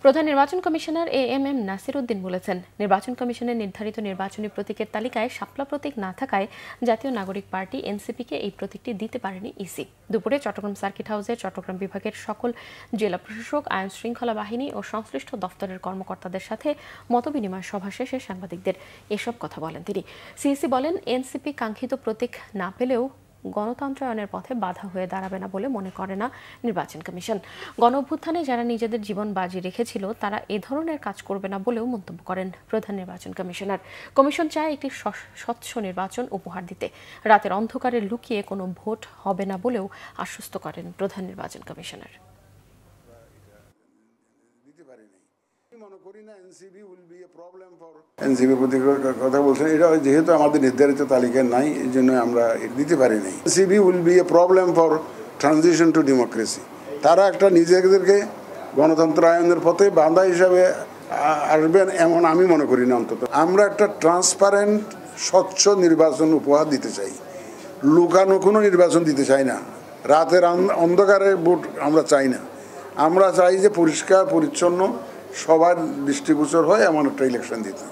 প্রধান নির্বাচন commissioner AMM Nasir Uddin বলেছেন, নির্বাচন কমিশনের নির্ধারিত নির্বাচনী প্রতীকের তালিকায় শাপলা প্রতীক না থাকায় জাতীয় নাগরিক পার্টি এনসিপিকে এই প্রতীকটি দিতে পারেনি ইসি। দুপুরে চট্টগ্রাম সার্কিট হাউসে চট্টগ্রাম বিভাগের সকল জেলা প্রশাসক, আইন শৃঙ্খলা বাহিনী ও সংশ্লিষ্ট দফতরের কর্মকর্তাদের সাথে মতবিনিময় সভা শেষে সাংবাদিকদের এসব কথা বলেন তিনি। সিইসি বলেন, এনসিপি কাঙ্ক্ষিত প্রতীক না পেলেও গণতন্ত্রায়নের পথে বাধা হয়ে দাঁড়াবে না বলে মনে করে না নির্বাচন কমিশন। গণ অভ্যুত্থানে যারা নিজেদের জীবন বাজি রেখেছিল তারা এ ধরনের কাজ করবে না বলেও মন্তব্য করেন প্রধান নির্বাচন কমিশনার। কমিশন চায় একটি স্বচ্ছ নির্বাচন উপহার দিতে। রাতের অন্ধকারে লুকিয়ে কোনো ভোট হবে না বলেও আশ্বস্ত করেন প্রধান নির্বাচন কমিশনার। এনসিপি কথা বলছেন, এটা যেহেতু আমাদের নির্ধারিত তালিকায় নাই, এই জন্য আমরা দিতে পারি নাই। NCP will B A problem for transition two democracy. তারা একটা নিজেদেরকে গণতন্ত্রায়নের পথে বাধা হিসাবে আসবেন এমন আমি মনে করি না। অন্তত আমরা একটা ট্রান্সপারেন্ট স্বচ্ছ নির্বাচন উপহার দিতে চাই, লুকানো কোনো নির্বাচন দিতে চাই না, রাতের অন্ধকারে ভোট আমরা চাই না। আমরা চাই যে পরিষ্কার পরিচ্ছন্ন সবার দৃষ্টিগোচর হয় এমন একটা ইলেকশন দিতে।